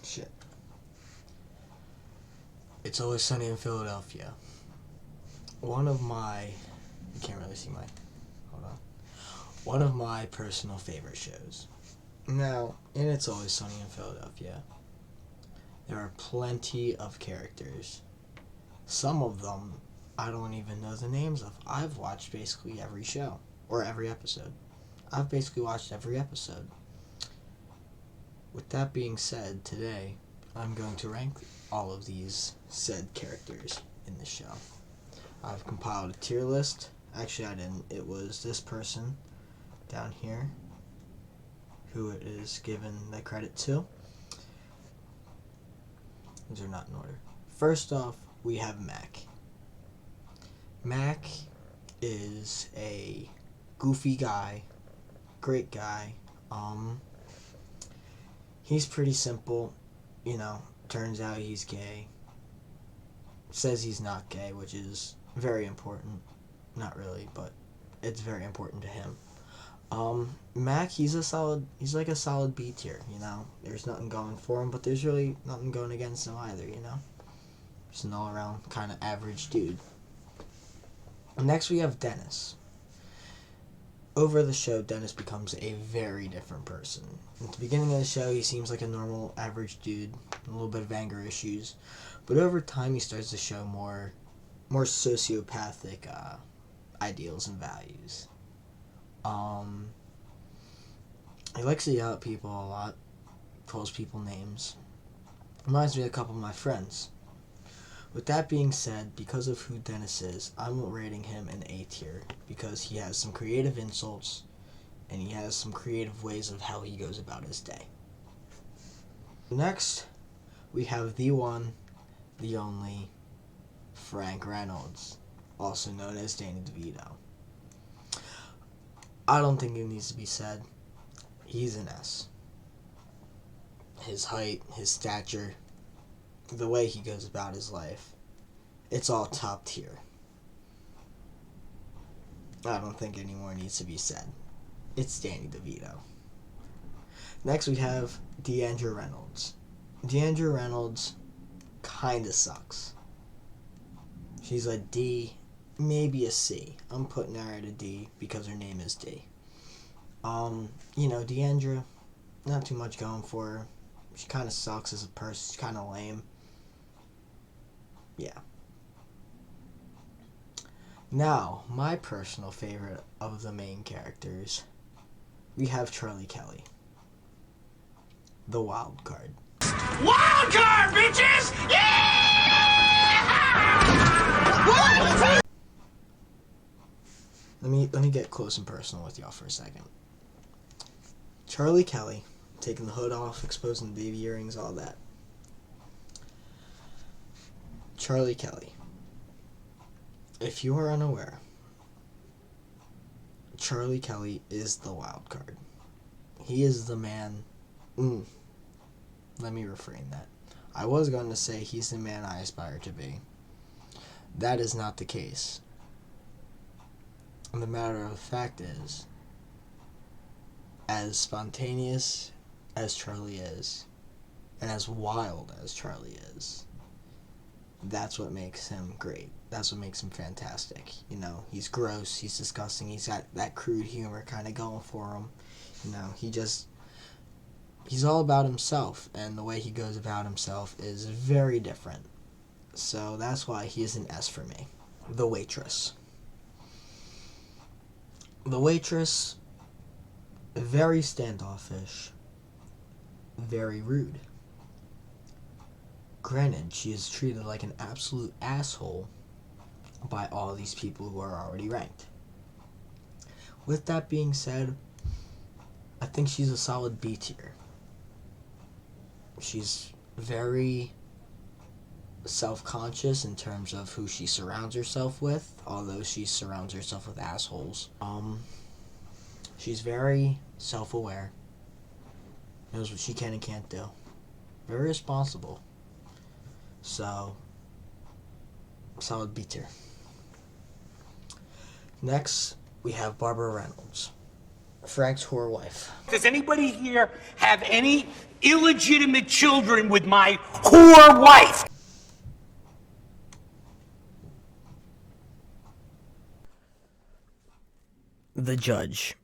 Shit. It's Always Sunny in Philadelphia. One of my... You can't really see my... Hold on. One of my personal favorite shows. Now, in It's Always Sunny in Philadelphia, there are plenty of characters. Some of them I don't even know the names of. I've watched basically every show, or every episode. I've basically watched every episode. With that being said, today I'm going to rank all of these said characters in the show. I've compiled a tier list. Actually, I didn't. It was this person down here who it is given the credit to. These are not in order. First off, we have Mac. Mac is a goofy guy, great guy. He's pretty simple, turns out he's gay. Says he's not gay, which is very important. Not really, but it's very important to him. Mac, he's like a solid B tier, There's nothing going for him, but there's really nothing going against him either, Just an all-around kind of average dude. Next, we have Dennis. Over the show, Dennis becomes a very different person. At the beginning of the show, he seems like a normal, average dude, a little bit of anger issues. But over time, he starts to show more sociopathic ideals and values. He likes to yell at people a lot, calls people names. Reminds me of a couple of my friends. With that being said, because of who Dennis is, I'm rating him an A tier because he has some creative insults and he has some creative ways of how he goes about his day. Next, we have the one, the only, Frank Reynolds, also known as Danny DeVito. I don't think it needs to be said. He's an S. His height, his stature, the way he goes about his life, it's all top tier. I don't think any more needs to be said. It's Danny DeVito. Next we have Deandra Reynolds. Deandra Reynolds kinda sucks. She's a D, maybe a C. I'm putting her at a D because her name is D. Deandra, not too much going for her. She kinda sucks as a person. She's kinda lame. Yeah. Now, my personal favorite of the main characters, we have Charlie Kelly, the wild card. Wild card, bitches! Yeah! Let me get close and personal with y'all for a second. Charlie Kelly, taking the hood off, exposing the baby earrings, all that. Charlie Kelly. If you are unaware, Charlie Kelly is the wild card. He is the man. Let me refrain that. I was going to say he's the man I aspire to be. That is not the case. And the matter of fact is, as spontaneous as Charlie is, and as wild as Charlie is, that's what makes him great. That's what makes him fantastic. He's gross, he's disgusting, he's got that crude humor kind of going for him. He's all about himself, and the way he goes about himself is very different. So that's why he is an S for me. The waitress. The waitress, very standoffish, very rude. Granted, she is treated like an absolute asshole by all these people who are already ranked. With that being said, I think she's a solid B tier. She's very self-conscious in terms of who she surrounds herself with, although she surrounds herself with assholes. She's very self-aware, knows what she can and can't do, very responsible. So, solid B tier. Next, we have Barbara Reynolds. Frank's whore wife. Does anybody here have any illegitimate children with my whore wife? The judge,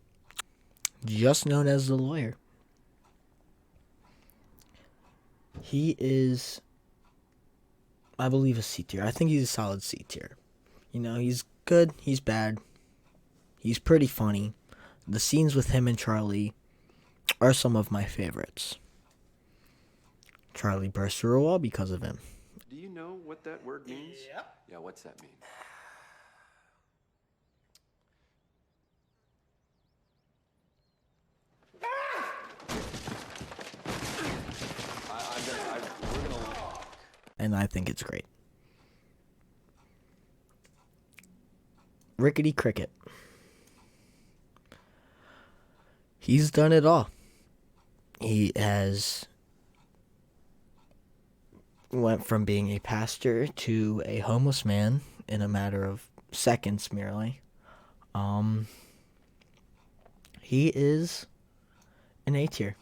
just known as the lawyer. He is, I believe, a C tier. I think he's a solid C tier. You know, he's good, he's bad, he's pretty funny. The scenes with him and Charlie are some of my favorites. Charlie burst through a wall because of him. Do you know what that word means? Yep. Yeah, what's that mean? We're gonna walk. And I think it's great. Rickety Cricket. He's done it all. He has went from being a pastor to a homeless man in a matter of seconds merely. He is an A tier.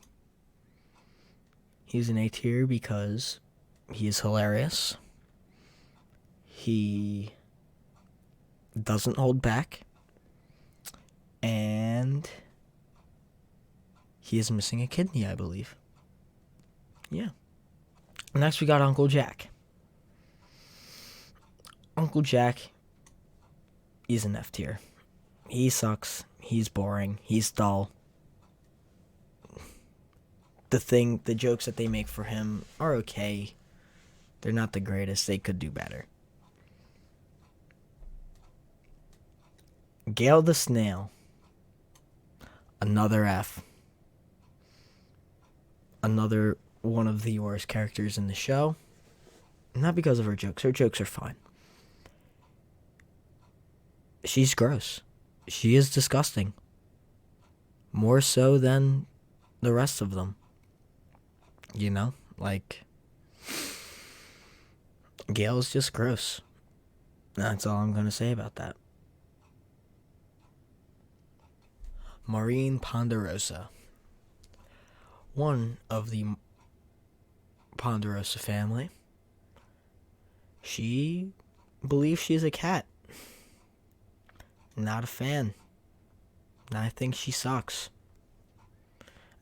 He's an A tier because he is hilarious. He doesn't hold back. And he is missing a kidney, I believe. Yeah. Next, we got Uncle Jack. Uncle Jack, he's an F tier. He sucks. He's boring. He's dull. The jokes that they make for him are okay. They're not the greatest. They could do better. Gail the Snail. Another F. Another one of the worst characters in the show. Not because of her jokes. Her jokes are fine. She's gross. She is disgusting. More so than the rest of them. You know? Like, Gail's just gross. That's all I'm going to say about that. Maureen Ponderosa. One of the Ponderosa family. She believes she's a cat. Not a fan. I think she sucks.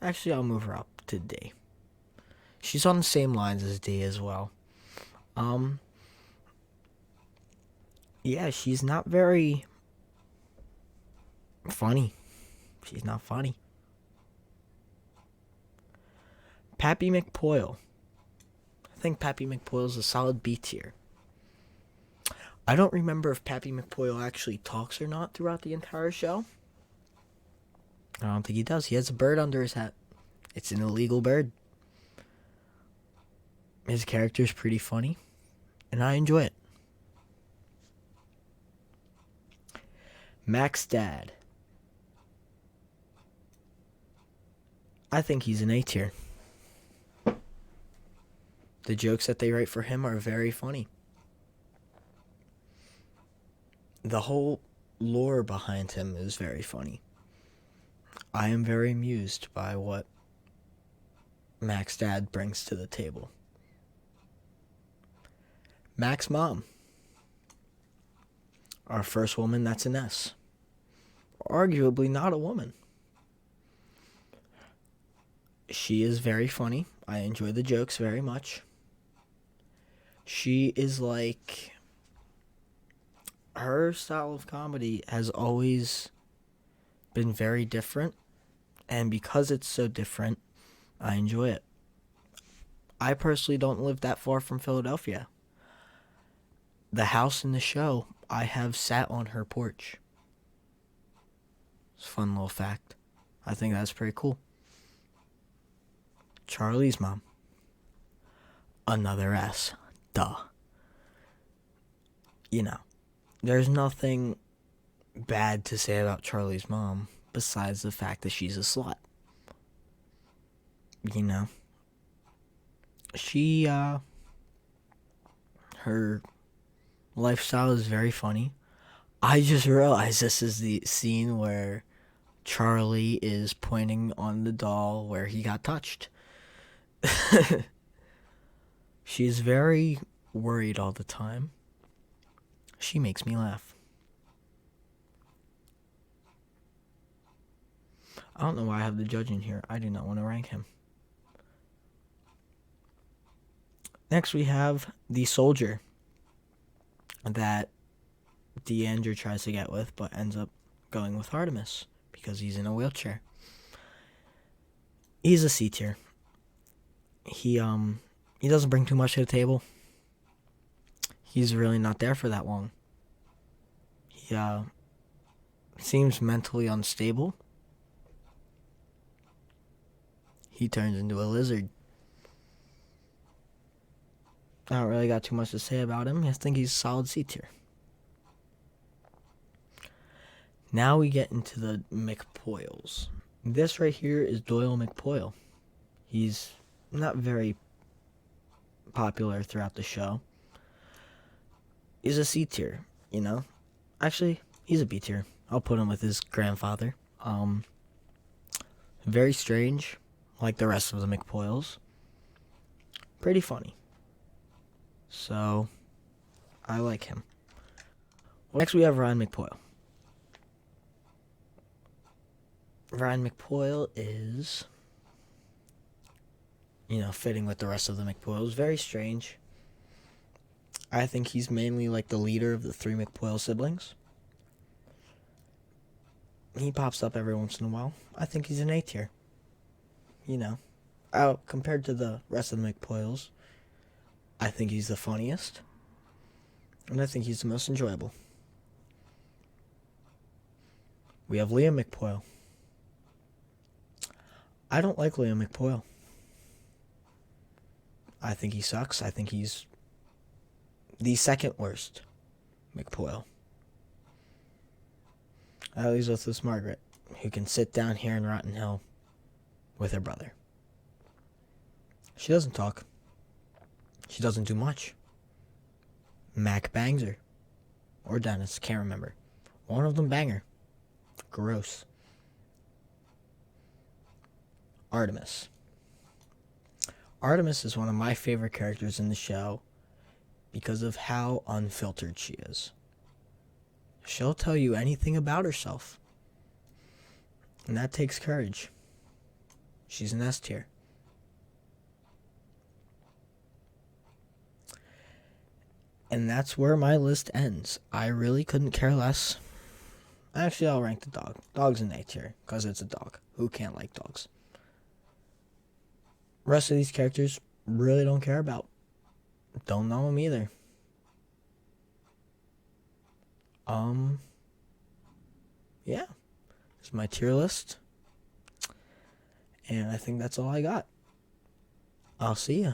Actually, I'll move her up to D. She's on the same lines as D as well. Yeah, she's not very funny. She's not funny. Pappy McPoyle. I think Pappy McPoyle's a solid B tier. I don't remember if Pappy McPoyle actually talks or not throughout the entire show. I don't think he does. He has a bird under his hat. It's an illegal bird. His character's pretty funny, and I enjoy it. Mac's dad. I think he's an A tier. The jokes that they write for him are very funny. The whole lore behind him is very funny. I am very amused by what Mac's dad brings to the table. Mac's mom. Our first woman that's an S. Arguably not a woman. She is very funny. I enjoy the jokes very much. She is like... Her style of comedy has always been very different. And because it's so different, I enjoy it. I personally don't live that far from Philadelphia. The house in the show, I have sat on her porch. It's a fun little fact. I think that's pretty cool. Charlie's mom. Another S. Duh. You know, there's nothing bad to say about Charlie's mom besides the fact that she's a slut. You know, she, her lifestyle is very funny. I just realized this is the scene where Charlie is pointing on the doll where he got touched. She's very worried all the time. She makes me laugh. I don't know why I have the judge in here. I do not want to rank him. Next we have the soldier that Deandra tries to get with, but ends up going with Artemis because he's in a wheelchair. He's a C tier. He doesn't bring too much to the table. He's really not there for that long. He seems mentally unstable. He turns into a lizard. I don't really got too much to say about him. I think he's a solid C tier. Now we get into the McPoyles. This right here is Doyle McPoyle. He's not very popular throughout the show. He's a C tier, you know. Actually, he's a B tier. I'll put him with his grandfather. Very strange, like the rest of the McPoyles. Pretty funny. So, I like him. Well, next we have Ryan McPoyle. Ryan McPoyle is, fitting with the rest of the McPoyles. Very strange. I think he's mainly like the leader of the 3 McPoyle siblings. He pops up every once in a while. I think he's an A tier. Compared to the rest of the McPoyles, I think he's the funniest. And I think he's the most enjoyable. We have Liam McPoyle. I don't like Liam McPoyle. I think he sucks. I think he's the second worst McPoyle. At least with this Margaret, who can sit down here in Rotten Hill with her brother. She doesn't talk. She doesn't do much. Mac bangs her. Or Dennis, can't remember. One of them bang her. Gross. Artemis. Artemis is one of my favorite characters in the show because of how unfiltered she is. She'll tell you anything about herself. And that takes courage. She's an S tier. And that's where my list ends. I really couldn't care less. Actually, I'll rank the dog. Dog's an A tier, because it's a dog. Who can't like dogs? Rest of these characters, really don't care about. Don't know them either. Yeah. This is my tier list. And I think that's all I got. I'll see ya.